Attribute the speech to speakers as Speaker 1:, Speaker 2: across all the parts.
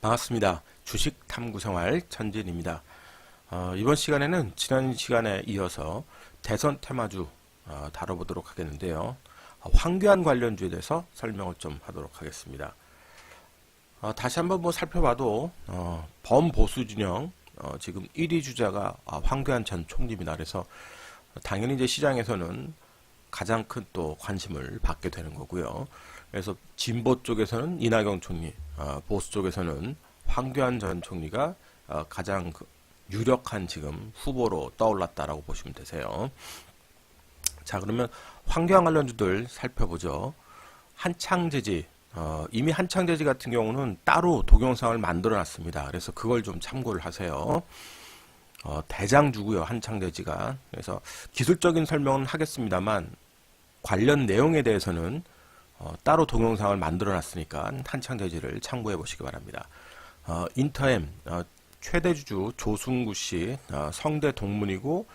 Speaker 1: 반갑습니다. 주식 탐구 생활 천진입니다. 이번 시간에는 지난 시간에 이어서 대선 테마주 다뤄보도록 하겠는데요. 황교안 관련주에 대해서 설명을 좀 하도록 하겠습니다. 다시 한번 살펴봐도 범보수 진영 지금 1위 주자가 황교안 전 총리입니다. 그래서 당연히 이제 시장에서는 가장 큰 또 관심을 받게 되는 거고요. 그래서 진보 쪽에서는 이낙연 총리, 보수 쪽에서는 황교안 전 총리가 가장 유력한 지금 후보로 떠올랐다라고 보시면 되세요. 자, 그러면 황교안 관련주들 살펴보죠. 한창제지, 이미 한창제지 같은 경우는 따로 동영상을 만들어 놨습니다. 그래서 그걸 좀 참고를 하세요. 대장주고요, 한창제지가. 그래서 기술적인 설명은 하겠습니다만 관련 내용에 대해서는 따로 동영상을 만들어 놨으니까 한창제지를 참고해 보시기 바랍니다. 인터엠 최대주주 조승구씨 성대 동문이고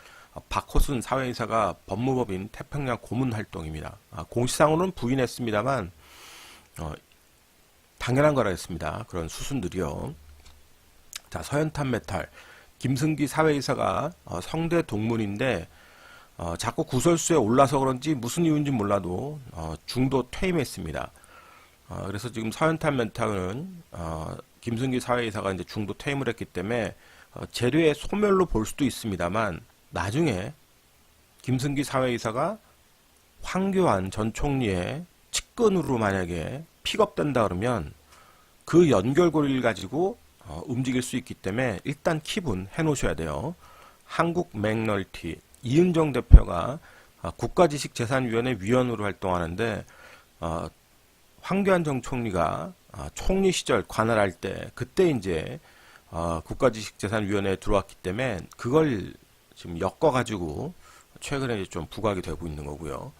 Speaker 1: 박호순 사회이사가 법무법인 태평양 고문 활동입니다. 공시상으로는 부인했습니다만 당연한 거라 했습니다. 그런 수순들이요. 자, 서현탄 메탈 김승기 사회이사가 성대 동문인데 자꾸 구설수에 올라서 그런지 무슨 이유인지 몰라도 중도 퇴임했습니다. 그래서 지금 서현탄 메탈은 김승기 사회이사가 이제 중도 퇴임을 했기 때문에 재료의 소멸로 볼 수도 있습니다만 나중에 김승기 사회이사가 황교안 전 총리의 측근으로 만약에 픽업된다 그러면 그 연결고리를 가지고 움직일 수 있기 때문에 일단 킵은 해놓으셔야 돼요. 한국 맥널티 이은정 대표가 국가지식재산위원회 위원으로 활동하는데 황교안 전 총리가 총리 시절 관할할 때 그때 이제 국가지식재산위원회에 들어왔기 때문에 그걸 지금 엮어가지고 최근에 좀 부각이 되고 있는 거고요.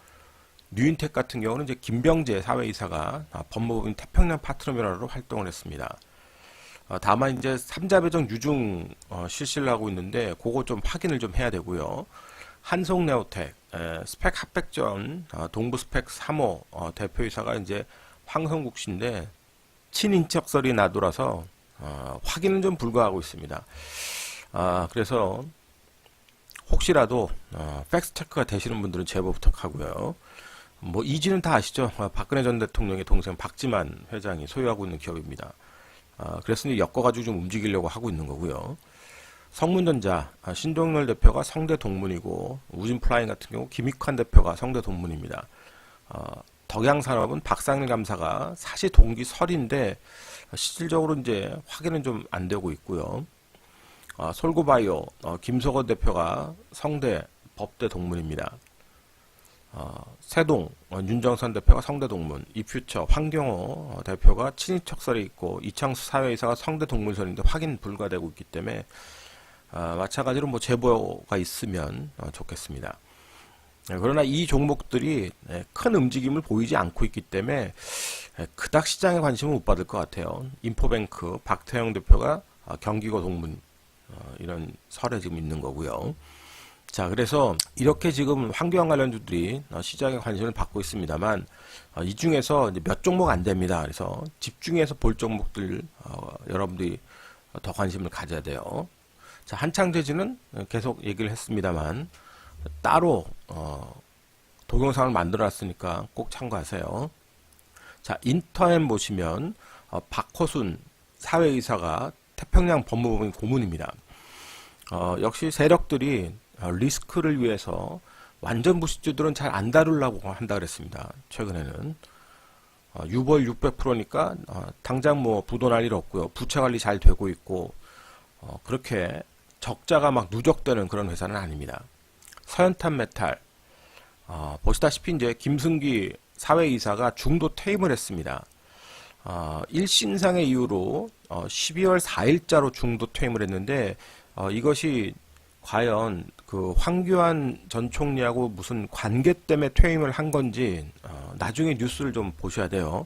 Speaker 1: 뉴인텍 같은 경우는 이제 김병재 사회이사가 법무법인 태평양 파트너미러로 활동을 했습니다. 다만 이제 3자 배정 유증 실시를 하고 있는데 그거 좀 확인을 좀 해야 되고요. 한송네오텍 스펙 합백전 동부 스펙 3호 대표이사가 이제 황성국 씨인데 친인척설이 나돌아서 확인은 좀 불가하고 있습니다. 그래서 혹시라도 팩스체크가 되시는 분들은 제보 부탁하고요. 뭐 이지는 다 아시죠? 박근혜 전 대통령의 동생 박지만 회장이 소유하고 있는 기업입니다. 그래서 이제 엮어가지고 좀 움직이려고 하고 있는 거고요. 성문전자 신동열 대표가 성대 동문이고 우진플라잉 같은 경우 김익환 대표가 성대 동문입니다. 덕양산업은 박상일 감사가 사실 동기 설인데 실질적으로 이제 확인은 좀 안 되고 있고요. 솔고바이오 김석원 대표가 성대 법대 동문입니다. 세동 윤정선 대표가 성대 동문, 이퓨처 황경호 대표가 친인척설이 있고 이창수 사회이사가 성대 동문설인데 확인 불가되고 있기 때문에 마찬가지로 뭐 제보가 있으면 좋겠습니다. 그러나 이 종목들이 큰 움직임을 보이지 않고 있기 때문에 그닥 시장에 관심을 못 받을 것 같아요. 인포뱅크 박태영 대표가 경기고 동문 이런 설에 지금 있는 거고요. 자, 그래서 이렇게 지금 황교안 관련주들이 시장에 관심을 받고 있습니다만 이 중에서 몇 종목 안 됩니다. 그래서 집중해서 볼 종목들 여러분들이 더 관심을 가져야 돼요. 자, 한창제지는 계속 얘기를 했습니다만 따로 동영상을 만들어 놨으니까 꼭 참고하세요. 자, 인터엠 보시면 박호순 사회이사가 태평양 법무법인 고문입니다. 역시 세력들이 리스크를 위해서 완전 부실주들은 잘 안 다루려고 한다 그랬습니다. 최근에는 유벌 600%니까 당장 뭐 부도 날 일 없고요. 부채 관리 잘 되고 있고 그렇게 적자가 막 누적되는 그런 회사는 아닙니다. 서현탄 메탈 보시다시피 이제 김승기 사회이사가 중도 퇴임을 했습니다. 1신상의 이유로 12월 4일자로 중도 퇴임을 했는데 이것이 과연 그 황교안 전 총리하고 무슨 관계 때문에 퇴임을 한 건지 나중에 뉴스를 좀 보셔야 돼요.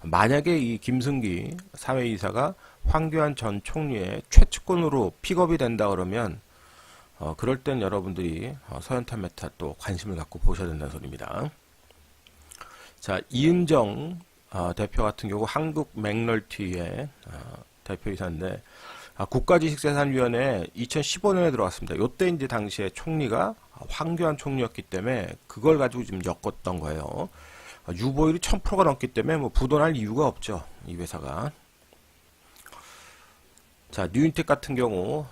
Speaker 1: 만약에 이 김승기 사회이사가 황교안 전 총리의 최측근으로 픽업이 된다 그러면 그럴 땐 여러분들이 서현탄 메타 또 관심을 갖고 보셔야 된다는 소리입니다. 자, 이은정 대표 같은 경우 한국 맥널티의 대표이사인데 국가지식재산위원회에 2015년에 들어갔습니다. 요때 이제 당시에 총리가 황교안 총리였기 때문에 그걸 가지고 지금 엮었던 거예요. 유보율이 1000%가 넘기 때문에 뭐 부도날 이유가 없죠. 이 회사가. 자, 뉴인텍 같은 경우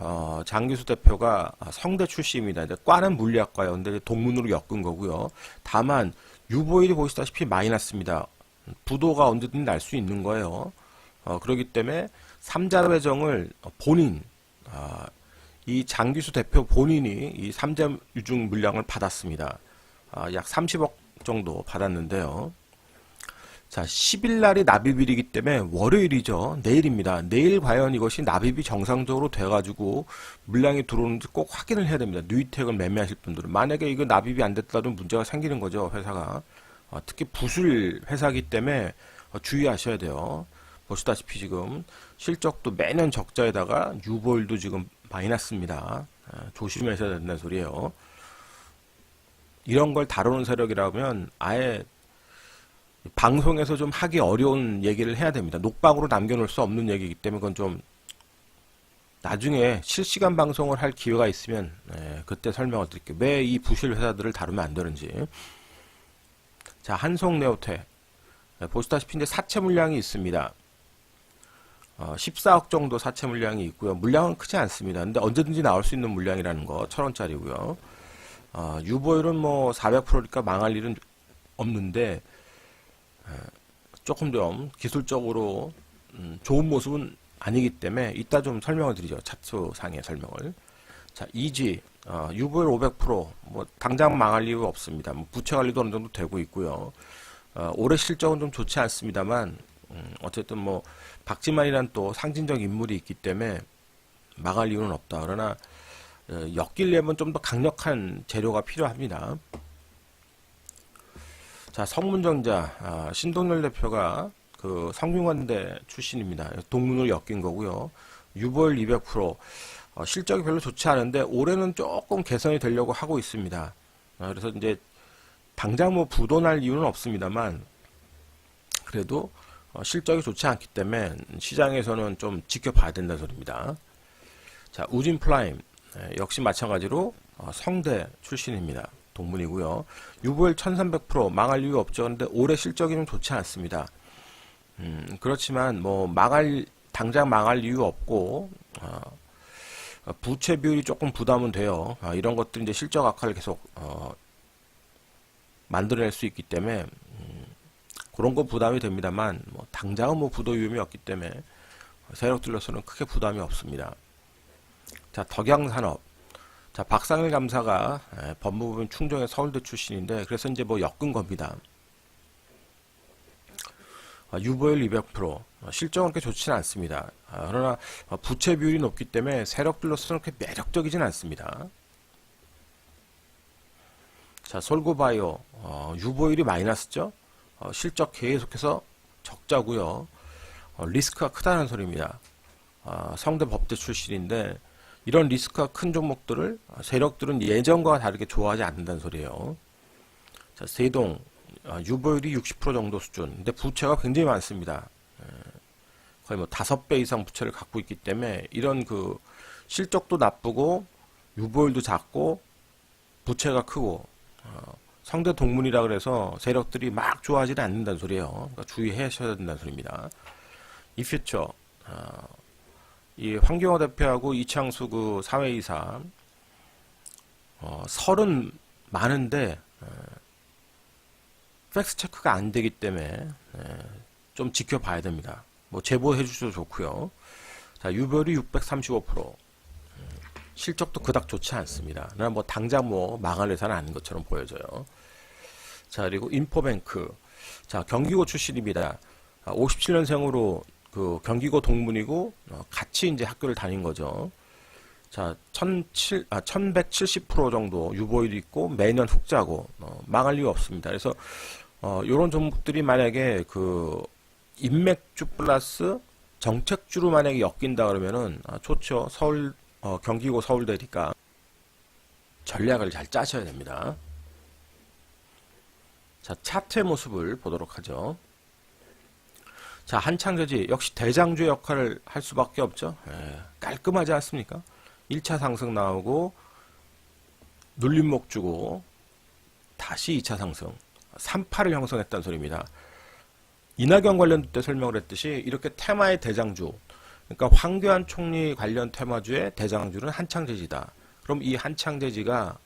Speaker 1: 장기수 대표가 성대 출신입니다. 이제 과는 물리학과예요. 근데 동문으로 엮은 거고요. 다만 유보율이 보시다시피 많이 났습니다. 부도가 언제든 날 수 있는 거예요. 그렇기 때문에 삼자배정을 본인 이 장기수 대표 본인이 이 삼자유증 물량을 받았습니다. 약 30억 정도 받았는데요. 자, 10일 날이 납입일이기 때문에 월요일이죠. 내일입니다. 내일 과연 이것이 납입이 정상적으로 돼가지고 물량이 들어오는지 꼭 확인을 해야 됩니다. 뉴이텍을 매매하실 분들은. 만약에 이거 납입이 안 됐다면 문제가 생기는 거죠, 회사가. 특히 부실 회사이기 때문에 주의하셔야 돼요. 보시다시피 지금 실적도 매년 적자에다가 유보율도 지금 많이 났습니다. 조심하셔야 된다는 소리예요. 이런 걸 다루는 세력이라면 아예 방송에서 좀 하기 어려운 얘기를 해야 됩니다. 녹방으로 남겨놓을 수 없는 얘기이기 때문에 그건 좀 나중에 실시간 방송을 할 기회가 있으면 그때 설명을 드릴게요. 왜 이 부실 회사들을 다루면 안 되는지. 자, 한송네오테 보시다시피 이제 사채 물량이 있습니다. 14억 정도 사채 물량이 있고요. 물량은 크지 않습니다. 근데 언제든지 나올 수 있는 물량이라는 거 1000원짜리고요. 유보율은 뭐 400%니까 망할 일은 없는데 조금 좀 기술적으로 좋은 모습은 아니기 때문에 이따 좀 설명을 드리죠. 차트상의 설명을. 자, 이지 유보율 500%뭐 당장 망할 이유 없습니다. 뭐 부채 관리도 어느 정도 되고 있고요. 올해 실적은 좀 좋지 않습니다만 어쨌든 뭐 박지만이란 또 상징적 인물이 있기 때문에 망할 이유는 없다. 그러나 엮이려면 좀 더 강력한 재료가 필요합니다. 자, 성문정자 신동열 대표가 그 성균관대 출신입니다. 동문으로 엮인 거고요. 유보율 200%. 실적이 별로 좋지 않은데 올해는 조금 개선이 되려고 하고 있습니다. 그래서 이제 당장 뭐 부도날 이유는 없습니다만 그래도 실적이 좋지 않기 때문에 시장에서는 좀 지켜봐야 된다는 소리입니다. 자, 우진플라임 역시 마찬가지로 성대 출신입니다. 동문이고요. 유보율 1300% 망할 이유 없죠. 근데 올해 실적이 좀 좋지 않습니다. 그렇지만 뭐 당장 망할 이유 없고 부채 비율이 조금 부담은 돼요. 이런 것들이 이제 실적 악화를 계속 만들어낼 수 있기 때문에 그런 거 부담이 됩니다만 뭐 당장은 뭐 부도 위험이 없기 때문에 세력들로서는 크게 부담이 없습니다. 자, 덕양산업. 자, 박상일 감사가 법무부인 충정의 서울대 출신인데 그래서 이제 뭐 엮은 겁니다. 유보율 200%. 실적은 그렇게 좋지는 않습니다. 그러나 부채 비율이 높기 때문에 세력들로서는 그렇게 매력적이진 않습니다. 자, 솔고바이오 유보율이 마이너스죠. 실적 계속해서 적자고요. 리스크가 크다는 소리입니다. 성대 법대 출신인데 이런 리스크가 큰 종목들을 세력들은 예전과 다르게 좋아하지 않는다는 소리예요. 자, 세동 유보율이 60% 정도 수준. 근데 부채가 굉장히 많습니다. 거의 뭐 5배 이상 부채를 갖고 있기 때문에 이런 그 실적도 나쁘고 유보율도 작고 부채가 크고 성대 동문이라 그래서 세력들이 막 좋아하지 않는다는 소리예요. 그러니까 주의하셔야 된다는 소리입니다. 이퓨처 이 황경호 대표하고 이창수 그 사회이사 설은 많은데 팩스 체크가 안 되기 때문에 좀 지켜봐야 됩니다. 뭐 제보해 주셔도 좋고요. 자, 유보율이 635%. 실적도 그닥 좋지 않습니다. 그러나 뭐 당장 뭐 망할 회사는 아닌 것처럼 보여져요. 자, 그리고 인포뱅크. 자, 경기고 출신입니다. 57년생으로 그 경기고 동문이고 같이 이제 학교를 다닌 거죠. 자, 1170% 정도 유보율이 있고 매년 흑자고 망할 이유 없습니다. 그래서 이런 종목들이 만약에 그 인맥주 플러스 정책주로 만약에 엮인다 그러면은 좋죠. 경기고 서울대니까 전략을 잘 짜셔야 됩니다. 자, 차트의 모습을 보도록 하죠. 자, 한창저지 역시 대장주의 역할을 할 수밖에 없죠. 깔끔하지 않습니까? 1차 상승 나오고 눌림목 주고 다시 2차 상승 3파를 형성했다는 소리입니다. 이낙연 관련도 때 설명을 했듯이 이렇게 테마의 대장주, 그러니까 황교안 총리 관련 테마주의 대장주는 한창재지다. 그럼 이 한창재지가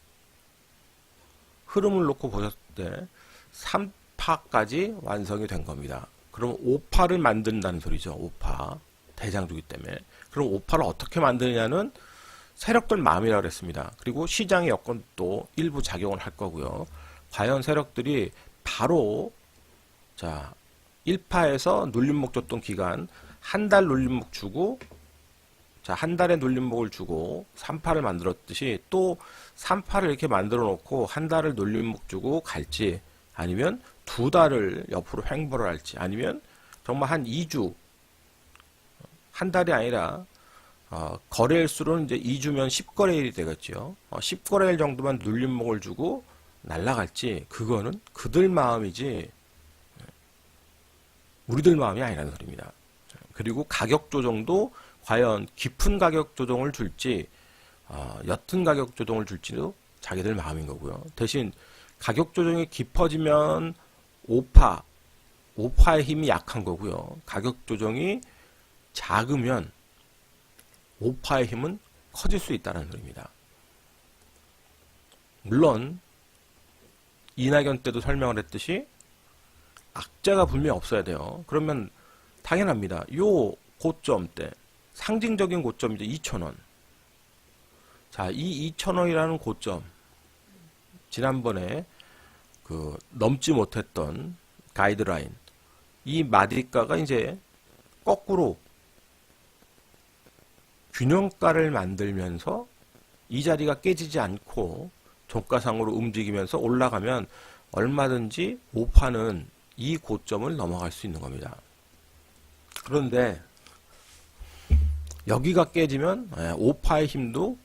Speaker 1: 흐름을 놓고 보셨을 때 3파까지 완성이 된 겁니다. 그럼 5파를 만든다는 소리죠. 5파. 대장주기 때문에. 그럼 5파를 어떻게 만드느냐는 세력들 마음이라고 그랬습니다. 그리고 시장의 여건도 일부 작용을 할 거고요. 과연 세력들이 바로 자 1파에서 눌림목 줬던 기간 한 달 눌림목 주고 자 한 달에 눌림목을 주고 3파를 만들었듯이 또 3파를 이렇게 만들어 놓고 한 달을 눌림목 주고 갈지 아니면 2달을 옆으로 횡보를 할지 아니면 정말 한 2주 한 달이 아니라 거래일 수로는 이제 2주면 10거래일이 되겠죠. 10거래일 정도만 눌림목을 주고 날아갈지 그거는 그들 마음이지 우리들 마음이 아니라는 소리입니다. 그리고 가격 조정도 과연 깊은 가격 조정을 줄지 옅은 가격 조정을 줄지도 자기들 마음인 거고요. 대신 가격 조정이 깊어지면 5파의 힘이 약한 거고요. 가격 조정이 작으면 5파의 힘은 커질 수 있다는 소리입니다. 물론 이낙연 때도 설명을 했듯이 악재가 분명히 없어야 돼요. 그러면 당연합니다. 요 고점 때 상징적인 고점이죠. 2,000원. 자, 이 2,000원이라는 고점 지난번에 그 넘지 못했던 가이드라인 이 마디가가 이제 거꾸로 균형가를 만들면서 이 자리가 깨지지 않고 종가상으로 움직이면서 올라가면 얼마든지 5파는 이 고점을 넘어갈 수 있는 겁니다. 그런데 여기가 깨지면 5파의 힘도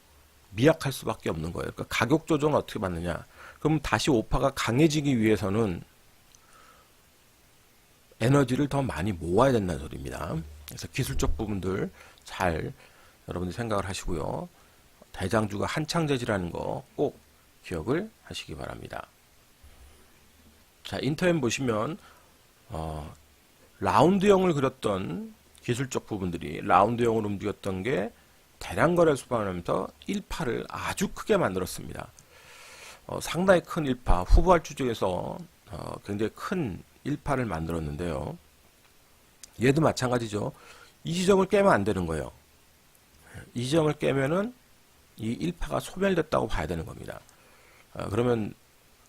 Speaker 1: 미약할 수밖에 없는 거예요. 그러니까 가격 조정을 어떻게 받느냐. 그럼 다시 5파가 강해지기 위해서는 에너지를 더 많이 모아야 된다는 소리입니다. 그래서 기술적 부분들 잘 여러분들 생각을 하시고요. 대장주가 한창재지라는 거 꼭 기억을 하시기 바랍니다. 자, 인터넷 보시면 라운드형을 그렸던 기술적 부분들이 라운드형으로 움직였던 게 대량 거래를 수반하면서 1파를 아주 크게 만들었습니다. 상당히 큰 1파, 후보할주 중에서 굉장히 큰 1파를 만들었는데요. 얘도 마찬가지죠. 이 지점을 깨면 안 되는 거예요. 이 지점을 깨면은 이 1파가 소멸됐다고 봐야 되는 겁니다. 그러면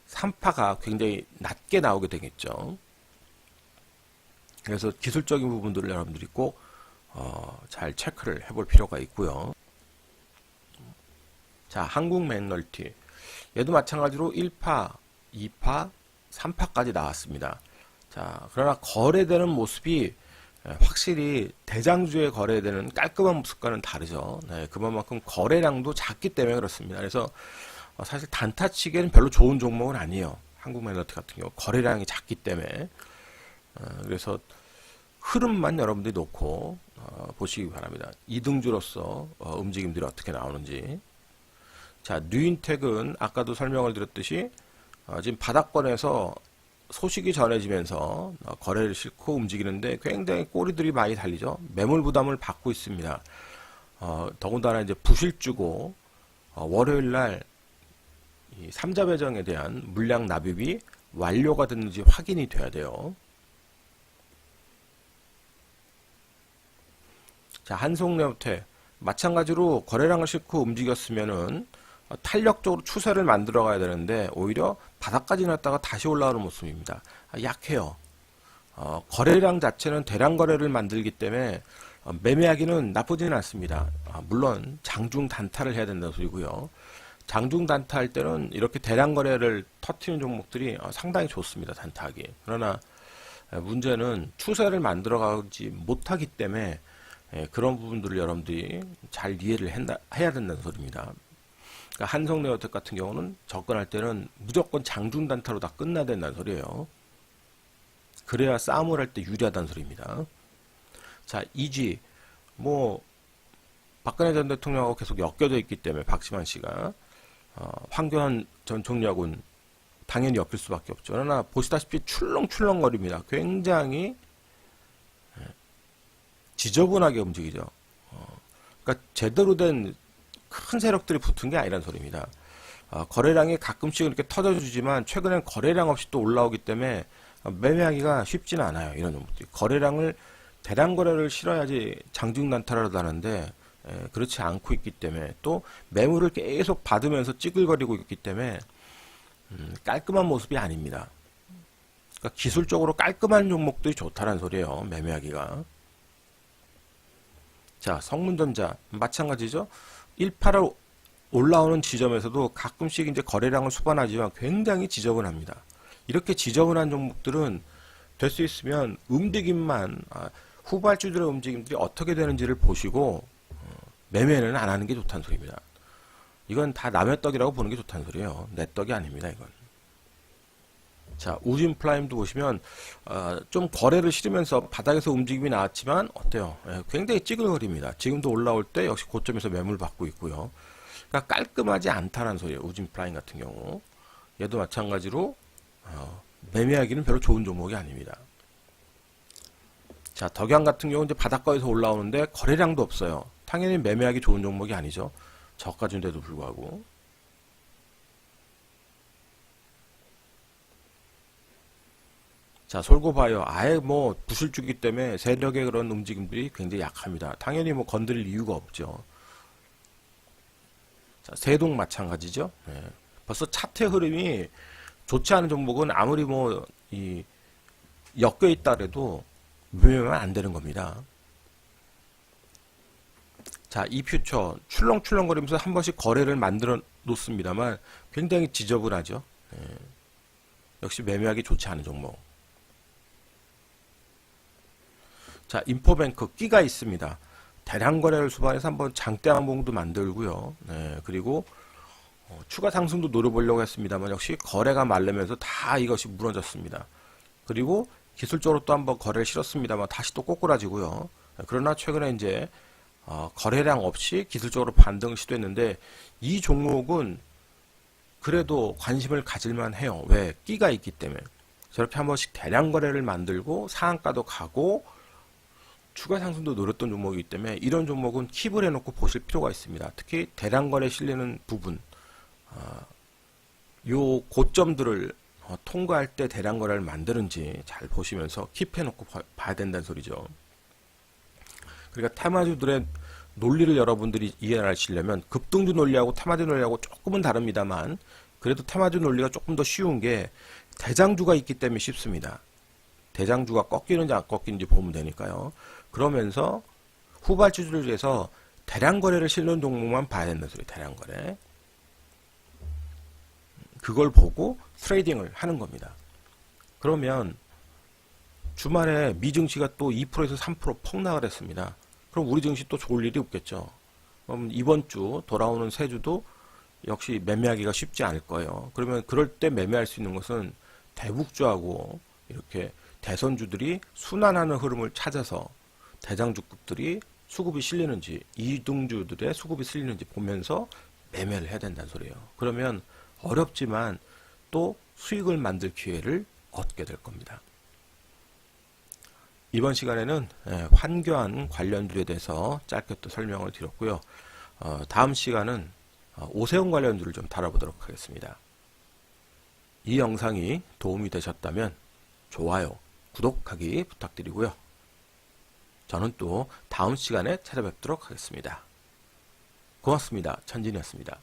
Speaker 1: 3파가 굉장히 낮게 나오게 되겠죠. 그래서 기술적인 부분들을 여러분들이 꼭 잘 체크를 해볼 필요가 있고요. 자, 한국 맥널티 얘도 마찬가지로 1파, 2파, 3파까지 나왔습니다. 자, 그러나 거래되는 모습이 확실히 대장주에 거래되는 깔끔한 모습과는 다르죠. 네, 그만큼 거래량도 작기 때문에 그렇습니다. 그래서 사실 단타치기에는 별로 좋은 종목은 아니에요. 한국 맥널티 같은 경우 거래량이 작기 때문에 그래서 흐름만 여러분들이 놓고 보시기 바랍니다. 이등주로서 움직임들이 어떻게 나오는지. 자, 뉴인텍은 아까도 설명을 드렸듯이 지금 바닥권에서 소식이 전해지면서 거래를 싣고 움직이는데 굉장히 꼬리들이 많이 달리죠. 매물 부담을 받고 있습니다. 더군다나 이제 부실주고 월요일날 이 3자 배정에 대한 물량 납입이 완료가 됐는지 확인이 돼야 돼요. 자, 한송레오테 마찬가지로 거래량을 싣고 움직였으면은 탄력적으로 추세를 만들어 가야 되는데 오히려 바닥까지 났다가 다시 올라오는 모습입니다. 약해요. 거래량 자체는 대량 거래를 만들기 때문에 매매하기는 나쁘지는 않습니다. 물론 장중 단타를 해야 된다는 소리고요. 장중 단타 할 때는 이렇게 대량 거래를 터트리는 종목들이 상당히 좋습니다. 단타하기. 그러나 문제는 추세를 만들어 가지 못하기 때문에 그런 부분들을 여러분들이 잘 이해를 해야 된다는 소리입니다. 그러니까 한성레어텍 같은 경우는 접근할 때는 무조건 장중단타로 다 끝나야 된다는 소리예요. 그래야 싸움을 할 때 유리하다는 소리입니다. 자, 2G 뭐 박근혜 전 대통령하고 계속 엮여져 있기 때문에 박지만 씨가 황교안 전 총리하고는 당연히 엮일 수밖에 없죠. 그러나 보시다시피 출렁출렁거립니다. 굉장히 지저분하게 움직이죠. 그러니까 제대로 된 큰 세력들이 붙은 게 아니란 소리입니다. 거래량이 가끔씩 이렇게 터져주지만 최근엔 거래량 없이 또 올라오기 때문에 매매하기가 쉽지는 않아요. 이런 종목들이. 거래량을 대량 거래를 실어야지 장중단타라도 하는데 그렇지 않고 있기 때문에 또 매물을 계속 받으면서 찌글거리고 있기 때문에 깔끔한 모습이 아닙니다. 그러니까 기술적으로 깔끔한 종목들이 좋다는 소리예요. 매매하기가. 자, 성문전자 마찬가지죠. 1파를 올라오는 지점에서도 가끔씩 이제 거래량을 수반하지만 굉장히 지저분합니다. 이렇게 지저분한 종목들은 될 수 있으면 움직임만 후발주들의 움직임들이 어떻게 되는지를 보시고 매매는 안 하는 게 좋다는 소리입니다. 이건 다 남의 떡이라고 보는 게 좋다는 소리예요. 내 떡이 아닙니다. 이건. 자, 우진프라임도 보시면 좀 거래를 실으면서 바닥에서 움직임이 나왔지만 어때요? 굉장히 찌글거립니다. 지금도 올라올 때 역시 고점에서 매물 받고 있고요. 그러니까 깔끔하지 않다는 소리예요. 우진프라임 같은 경우. 얘도 마찬가지로 매매하기는 별로 좋은 종목이 아닙니다. 자, 덕양 같은 경우 이제 바닥권에서 올라오는데 거래량도 없어요. 당연히 매매하기 좋은 종목이 아니죠. 저가준데도 불구하고. 자, 솔고바이오 아예 뭐 부실주기 때문에 세력의 그런 움직임들이 굉장히 약합니다. 당연히 뭐 건드릴 이유가 없죠. 자, 세동 마찬가지죠. 네. 벌써 차트 흐름이 좋지 않은 종목은 아무리 뭐 엮여 있다 그래도 매매하면 안 되는 겁니다. 자, 이 퓨처 출렁출렁거리면서 한 번씩 거래를 만들어 놓습니다만 굉장히 지저분하죠. 네. 역시 매매하기 좋지 않은 종목. 자, 인포뱅크 끼가 있습니다. 대량 거래를 수반해서 한번 장대 항공도 만들고요. 네, 그리고 추가 상승도 노려보려고 했습니다만 역시 거래가 말르면서 다 이것이 무너졌습니다. 그리고 기술적으로 또 한번 거래를 실었습니다만 다시 또 꼬꾸라지고요. 그러나 최근에 이제 거래량 없이 기술적으로 반등을 시도했는데 이 종목은 그래도 관심을 가질만 해요. 왜? 끼가 있기 때문에. 저렇게 한 번씩 대량 거래를 만들고 상한가도 가고 추가 상승도 노렸던 종목이기 때문에 이런 종목은 킵을 해놓고 보실 필요가 있습니다. 특히 대량 거래 실리는 부분, 요 고점들을 통과할 때 대량 거래를 만드는지 잘 보시면서 킵해놓고 봐야 된다는 소리죠. 그러니까 테마주들의 논리를 여러분들이 이해하시려면 급등주 논리하고 테마주 논리하고 조금은 다릅니다만 그래도 테마주 논리가 조금 더 쉬운 게 대장주가 있기 때문에 쉽습니다. 대장주가 꺾이는지 안 꺾이는지 보면 되니까요. 그러면서 후발주들 중에서 대량 거래를 실는 종목만 봐야 된다는 소리. 대량 거래. 그걸 보고 트레이딩을 하는 겁니다. 그러면 주말에 미 증시가 또 2%에서 3% 폭락을 했습니다. 그럼 우리 증시 또 좋을 일이 없겠죠. 그럼 이번 주 돌아오는 세 주도 역시 매매하기가 쉽지 않을 거예요. 그러면 그럴 때 매매할 수 있는 것은 대북주하고 이렇게 대선주들이 순환하는 흐름을 찾아서 대장주급들이 수급이 실리는지 이등주들의 수급이 실리는지 보면서 매매를 해야 된다는 소리예요. 그러면 어렵지만 또 수익을 만들 기회를 얻게 될 겁니다. 이번 시간에는 환교안 관련주에 대해서 짧게 또 설명을 드렸고요. 다음 시간은 오세훈 관련주를 좀 다뤄보도록 하겠습니다. 이 영상이 도움이 되셨다면 좋아요, 구독하기 부탁드리고요. 저는 또 다음 시간에 찾아뵙도록 하겠습니다. 고맙습니다. 천진이었습니다.